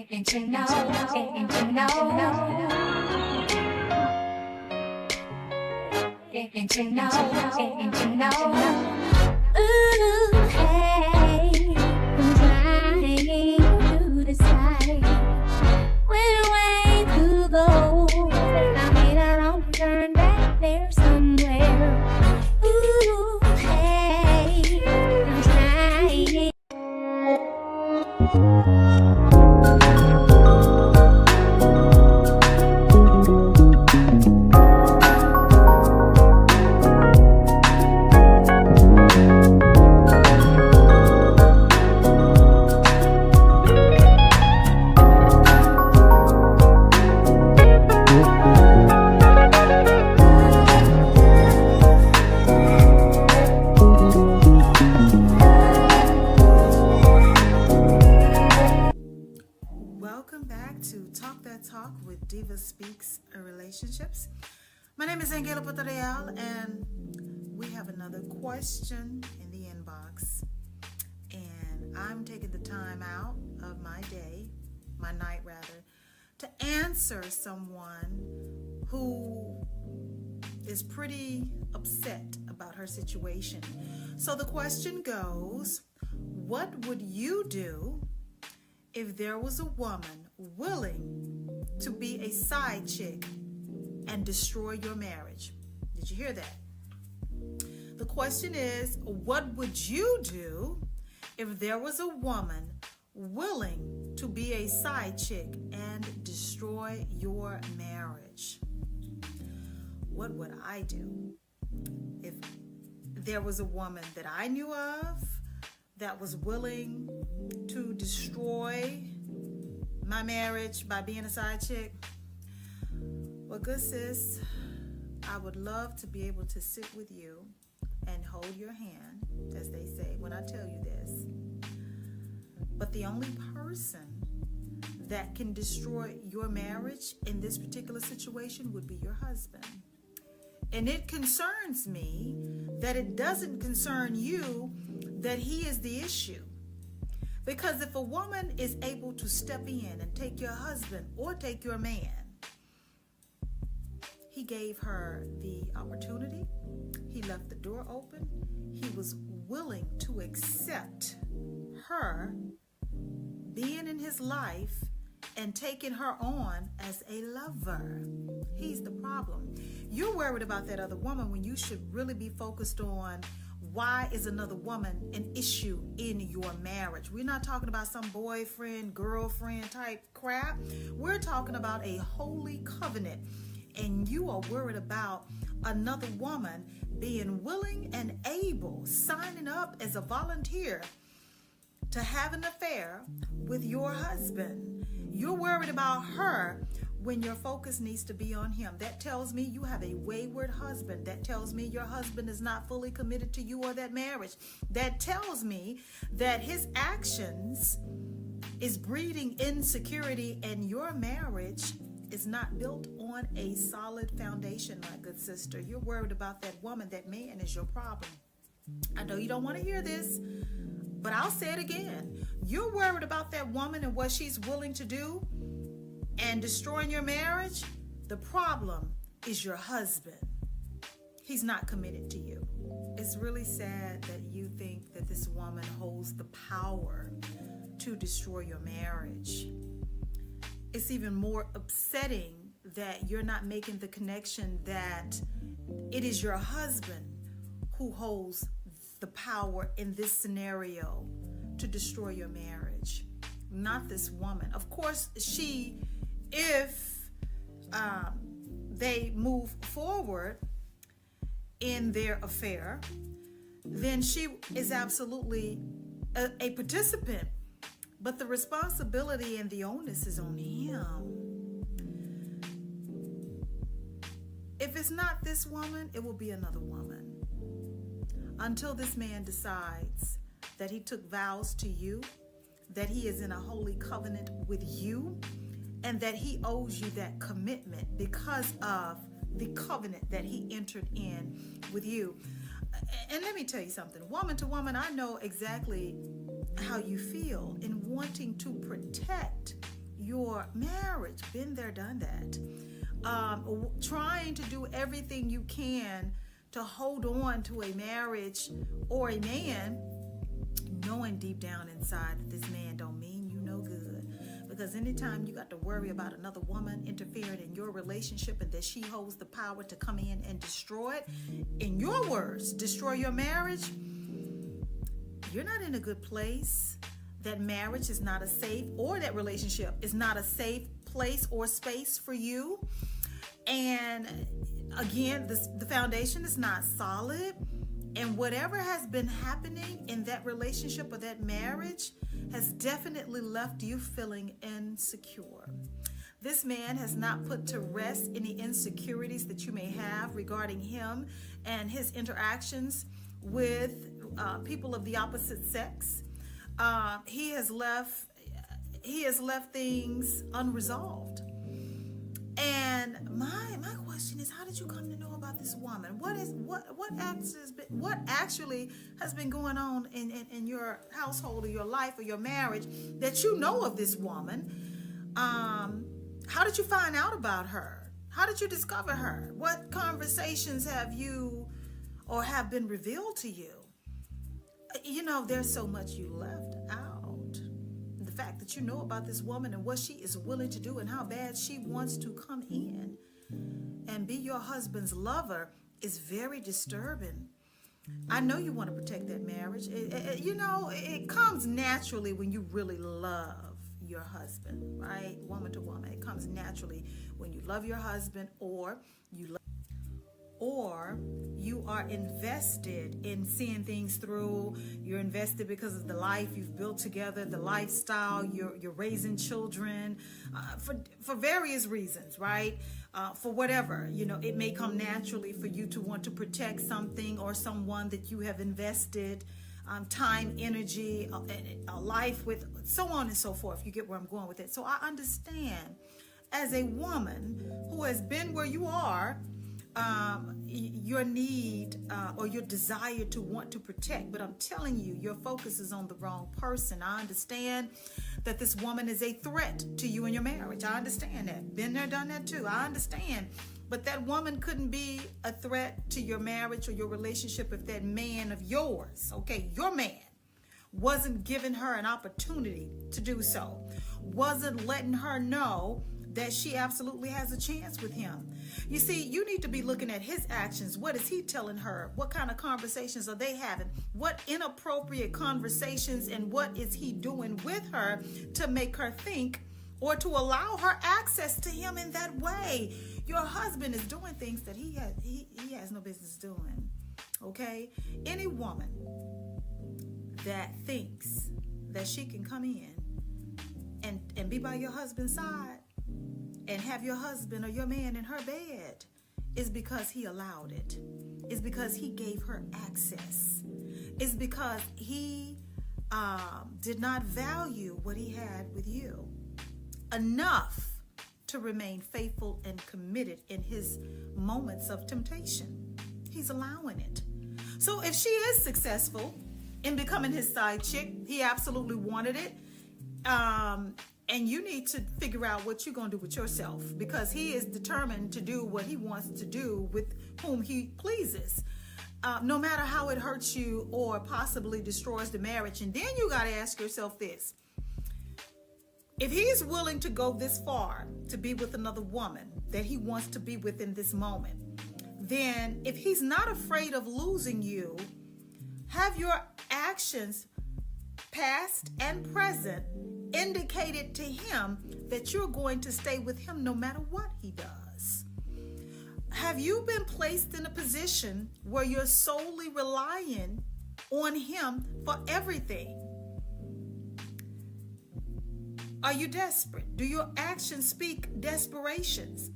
Getting to know, getting to know, getting to know, getting to know. Ooh, hey, I'm trying to decide which way to go. I mean, I don't turn back there somewhere. Ooh, hey, I'm trying. Welcome back to Talk That Talk with DivaSpeaks Relationships. My name is Angela Potareal, and we have another question in the inbox. And I'm taking the time out of my night, to answer someone who is pretty upset about her situation. So the question goes, what would you do if there was a woman willing to be a side chick and destroy your marriage? Did you hear that? The question is, what would you do if there was a woman willing to be a side chick and destroy your marriage? What would I do if there was a woman that I knew of that was willing to destroy my marriage by being a side chick? Well, good sis, I would love to be able to sit with you and hold your hand, as they say when I tell you this. But the only person that can destroy your marriage in this particular situation would be your husband. And it concerns me that it doesn't concern you that he is the issue. Because if a woman is able to step in and take your husband or take your man, he gave her the opportunity. He left the door open. He was willing to accept her being in his life and taking her on as a lover. He's the problem. You're worried about that other woman when you should really be focused on why is another woman an issue in your marriage. We're not talking about some boyfriend, girlfriend type crap. We're talking about a holy covenant. And you are worried about another woman being willing and able, signing up as a volunteer to have an affair with your husband. You're worried about her when your focus needs to be on him. That tells me you have a wayward husband. That tells me your husband is not fully committed to you or that marriage. That tells me that his actions is breeding insecurity and your marriage is not built on a solid foundation, my good sister. You're worried about that woman. That man is your problem. I know you don't want to hear this, but I'll say it again. You're worried about that woman and what she's willing to do and destroying your marriage. The problem is your husband. He's not committed to you. It's really sad that you think that this woman holds the power to destroy your marriage. It's even more upsetting that you're not making the connection that it is your husband who holds the power in this scenario to destroy your marriage, not this woman. Of course, if they move forward in their affair, then she is absolutely a participant. But the responsibility and the onus is on him. If it's not this woman, it will be another woman. Until this man decides that he took vows to you, that he is in a holy covenant with you, and that he owes you that commitment because of the covenant that he entered in with you. And let me tell you something, woman to woman, I know exactly how you feel in wanting to protect your marriage. Been there, done that. Trying to do everything you can to hold on to a marriage or a man, knowing deep down inside that this man don't mean you no good. Because anytime you got to worry about another woman interfering in your relationship and that she holds the power to come in and destroy it, in your words, destroy your marriage, you're not in a good place. That marriage is not a safe, or that relationship is not a safe place or space for you. And again, the foundation is not solid. And whatever has been happening in that relationship or that marriage has definitely left you feeling insecure. This man has not put to rest any insecurities that you may have regarding him and his interactions with people of the opposite sex. He has left things unresolved. And my question is, how did you come to know about this woman? What actually has been going on in your household or your life or your marriage that you know of this woman? How did you find out about her? How did you discover her? What conversations have you or have been revealed to you? You know, there's so much you left out. The fact that you know about this woman and what she is willing to do and how bad she wants to come in and be your husband's lover is very disturbing. I know you want to protect that marriage. It comes naturally when you really love your husband, right? Woman to woman. It comes naturally when you love your husband, or you are invested in seeing things through. You're invested because of the life you've built together, the lifestyle, you're raising children, for various reasons, right? For whatever, it may come naturally for you to want to protect something or someone that you have invested time, energy, a life with, so on and so forth. You get where I'm going with it. So I understand, as a woman who has been where you are, your need or your desire to want to protect. But I'm telling you, your focus is on the wrong person. I understand that this woman is a threat to you and your marriage. I understand that. Been there, done that too. I understand. But that woman couldn't be a threat to your marriage or your relationship if that man of yours, okay, your man, wasn't giving her an opportunity to do so, wasn't letting her know that she absolutely has a chance with him. You see, you need to be looking at his actions. What is he telling her? What kind of conversations are they having? What inappropriate conversations, and what is he doing with her to make her think or to allow her access to him in that way? Your husband is doing things that he has no business doing. Okay? Any woman that thinks that she can come in and be by your husband's side and have your husband or your man in her bed is because he allowed it. It's because he gave her access. It's because he did not value what he had with you enough to remain faithful and committed in his moments of temptation. He's allowing it. So if she is successful in becoming his side chick, he absolutely wanted it. And you need to figure out what you're going to do with yourself, because he is determined to do what he wants to do with whom he pleases, no matter how it hurts you or possibly destroys the marriage. And then you got to ask yourself this. If he's willing to go this far to be with another woman that he wants to be with in this moment, then if he's not afraid of losing you, have your actions, past and present, indicated to him that you're going to stay with him no matter what he does. Have you been placed in a position where you're solely relying on him for everything? Are you desperate? Do your actions speak desperation?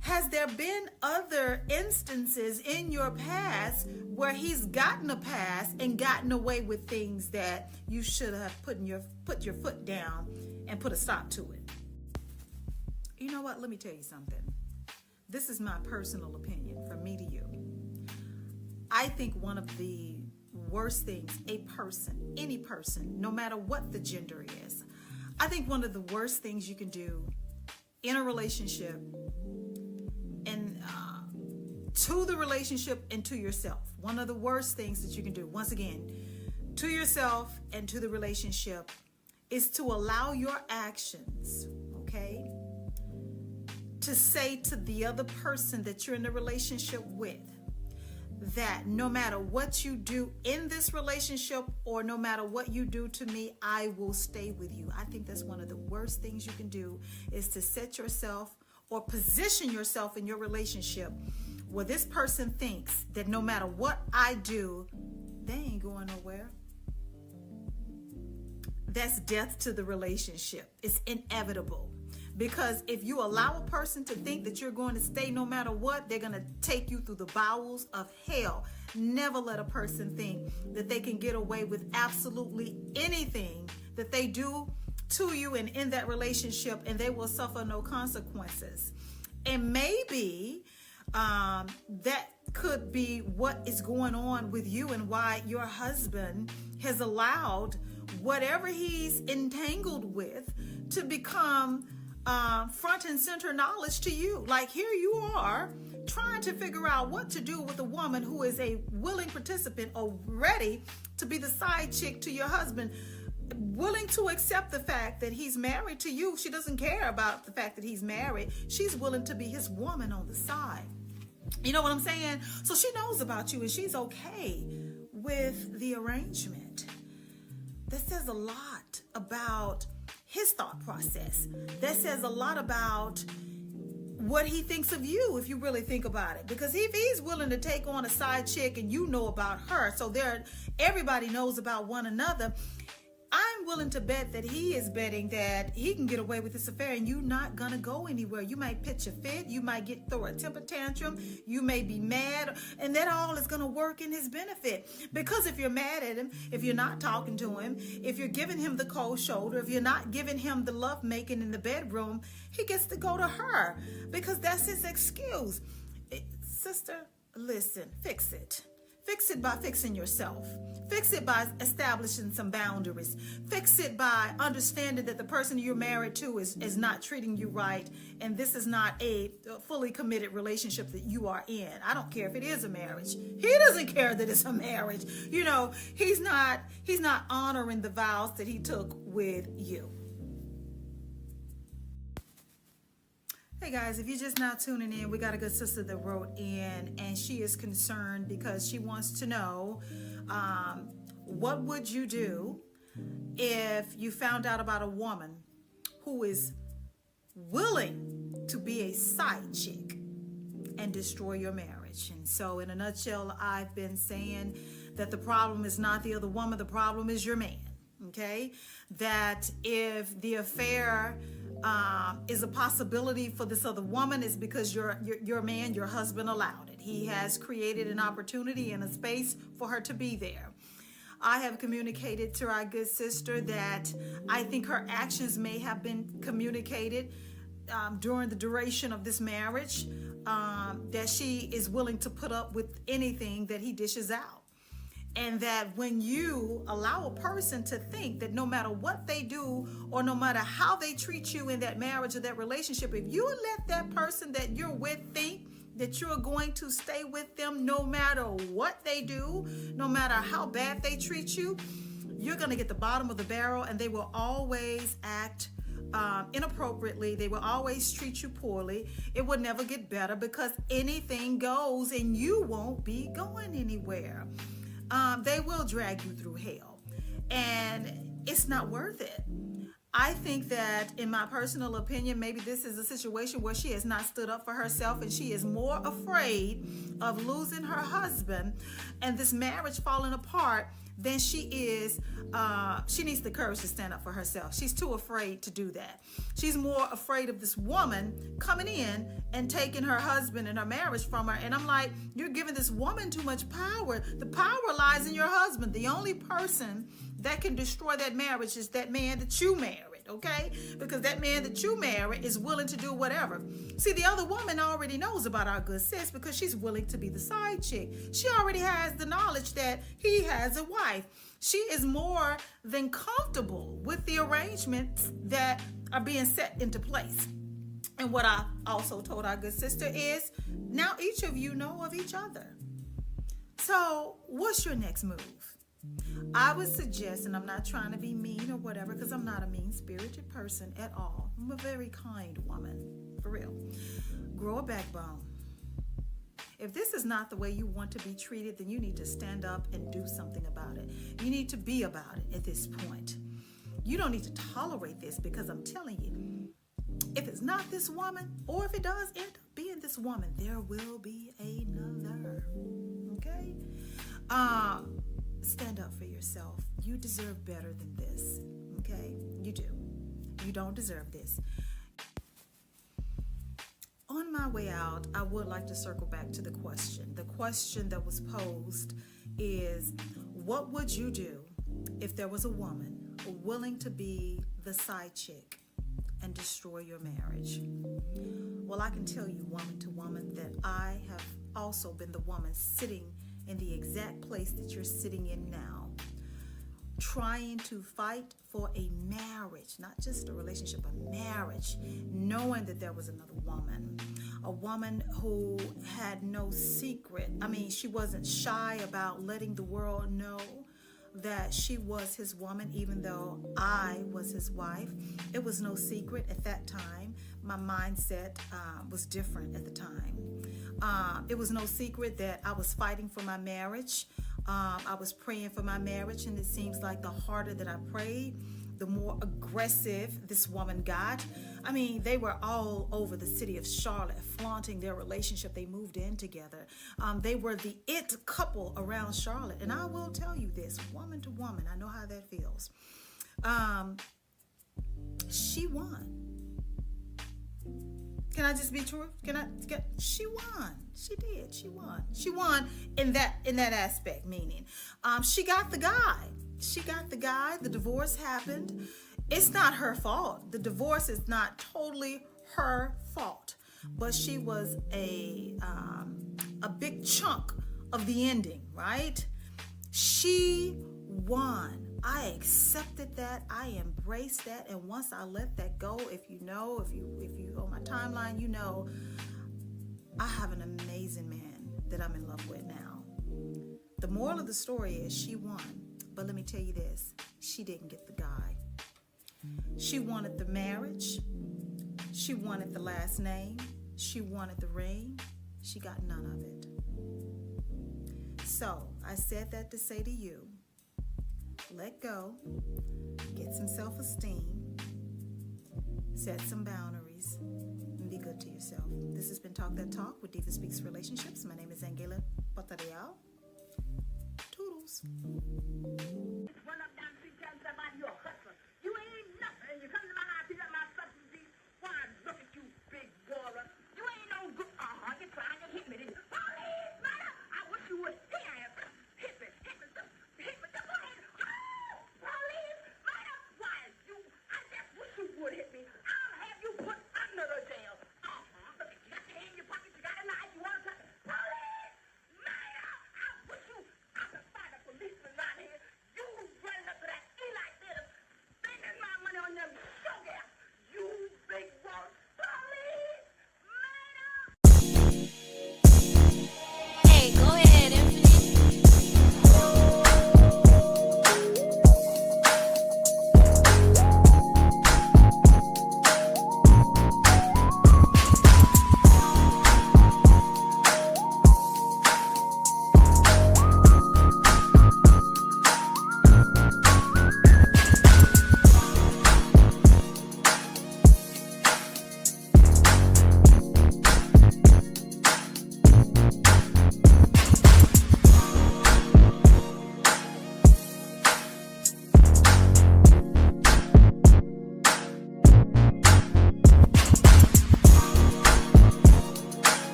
Has there been other instances in your past where he's gotten a pass and gotten away with things that you should have put your foot down and put a stop to it? You know what? Let me tell you something. This is my personal opinion from me to you. I think one of the worst things any person, no matter what the gender is, I think one of the worst things you can do in a relationship and to the relationship and to yourself, one of the worst things that you can do, once again, to yourself and to the relationship, is to allow your actions, okay, to say to the other person that you're in a relationship with that no matter what you do in this relationship or no matter what you do to me, I will stay with you. I think that's one of the worst things you can do, is to set yourself or position yourself in your relationship where this person thinks that no matter what I do, they ain't going nowhere. That's death to the relationship. It's inevitable. Because if you allow a person to think that you're going to stay no matter what, they're going to take you through the bowels of hell. Never let a person think that they can get away with absolutely anything that they do to you and in that relationship, and they will suffer no consequences. And maybe that could be what is going on with you and why your husband has allowed whatever he's entangled with to become front and center knowledge to you. Like, here you are trying to figure out what to do with a woman who is a willing participant or ready to be the side chick to your husband, willing to accept the fact that he's married to you. She doesn't care about the fact that he's married. She's willing to be his woman on the side. You know what I'm saying? So she knows about you and she's okay with the arrangement. That says a lot about his thought process. That says a lot about what he thinks of you, if you really think about it. Because if he's willing to take on a side chick and you know about her, so everybody knows about one another, I'm willing to bet that he is betting that he can get away with this affair and you're not gonna go anywhere. You might pitch a fit, you might throw a temper tantrum, you may be mad, and that all is gonna work in his benefit. Because if you're mad at him, if you're not talking to him, if you're giving him the cold shoulder, if you're not giving him the love making in the bedroom, he gets to go to her because that's his excuse. Sister, listen, fix it. Fix it by fixing yourself. Fix it by establishing some boundaries. Fix it by understanding that the person you're married to is not treating you right, and this is not a fully committed relationship that you are in. I don't care if it is a marriage. He doesn't care that it's a marriage. You know, he's not honoring the vows that he took with you. Hey guys, if you're just now tuning in, we got a good sister that wrote in, and she is concerned because she wants to know, what would you do if you found out about a woman who is willing to be a side chick and destroy your marriage? And so in a nutshell, I've been saying that the problem is not the other woman, the problem is your man, okay? That if the affair is a possibility for this other woman, is because your man, your husband, allowed it. He has created an opportunity and a space for her to be there. I have communicated to our good sister that I think her actions may have been communicated during the duration of this marriage, that she is willing to put up with anything that he dishes out. And that when you allow a person to think that no matter what they do or no matter how they treat you in that marriage or that relationship, if you let that person that you're with think that you're going to stay with them no matter what they do, no matter how bad they treat you, you're going to get the bottom of the barrel, and they will always act inappropriately. They will always treat you poorly. It will never get better because anything goes and you won't be going anywhere. They will drag you through hell, and it's not worth it. I think that, in my personal opinion, maybe this is a situation where she has not stood up for herself and she is more afraid of losing her husband and this marriage falling apart than she is. She needs the courage to stand up for herself. She's too afraid to do that. She's more afraid of this woman coming in and taking her husband and her marriage from her. And I'm like, you're giving this woman too much power. The power lies in your husband. The only person that can destroy that marriage is that man that you married. okay? Because that man that you marry is willing to do whatever. See, the other woman already knows about our good sis because she's willing to be the side chick. She already has the knowledge that he has a wife. She is more than comfortable with the arrangements that are being set into place. And what I also told our good sister is, now each of you know of each other. So what's your next move? I would suggest, and I'm not trying to be mean or whatever, because I'm not a mean-spirited person at all. I'm a very kind woman, for real. Grow a backbone. If this is not the way you want to be treated, then you need to stand up and do something about it. You need to be about it at this point. You don't need to tolerate this, because I'm telling you, if it's not this woman, or if it does end up being this woman, there will be another. Okay? Stand up for yourself. You deserve better than this. Okay? You do. You don't deserve this. On my way out, I would like to circle back to the question. The question that was posed is, what would you do if there was a woman willing to be the side chick and destroy your marriage? Well, I can tell you, woman to woman, that I have also been the woman sitting in the exact place that you're sitting in now, trying to fight for a marriage, not just a relationship, a marriage, knowing that there was another woman, a woman who had no secret. I mean, she wasn't shy about letting the world know that she was his woman, even though I was his wife. It was no secret at that time. My mindset was different at the time. It was no secret that I was fighting for my marriage. I was praying for my marriage, and it seems like the harder that I prayed, the more aggressive this woman got. I mean, they were all over the city of Charlotte flaunting their relationship. They moved in together. They were the it couple around Charlotte. And I will tell you this, woman to woman, I know how that feels. She won. Can I just be true? She won. She did. She won. She won in that aspect, meaning she got the guy. She got the guy. The divorce happened. It's not her fault. The divorce is not totally her fault, but she was a big chunk of the ending, right? She won. I accepted that. I embraced that. And once I let that go, if you on my timeline, you know, I have an amazing man that I'm in love with now. The moral of the story is she won. But let me tell you this, she didn't get the guy. She wanted the marriage. She wanted the last name. She wanted the ring. She got none of it. So I said that to say to you, let go, get some self-esteem, set some boundaries, and be good to yourself. This has been Talk That Talk with DivaSpeaks Relationships. My name is Angela Patariao. Toodles.